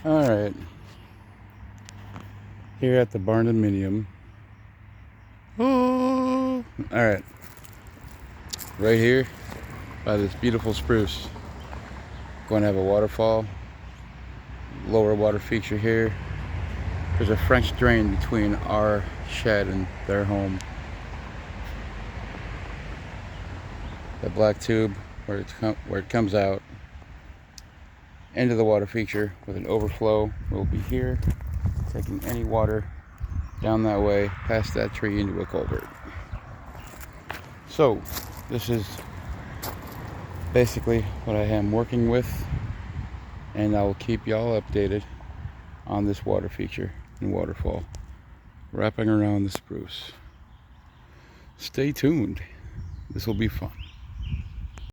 Alright, here at the Barndominium. Oh, alright, right here by this beautiful spruce. Going to have a waterfall, lower water feature here. There's a French drain between our shed and their home. The black tube where it comes out into the water feature with an overflow will be here, taking any water down that way past that tree into a culvert. So this is basically what I am working with, and I will keep y'all updated on this water feature and waterfall wrapping around the spruce. Stay tuned, this will be fun.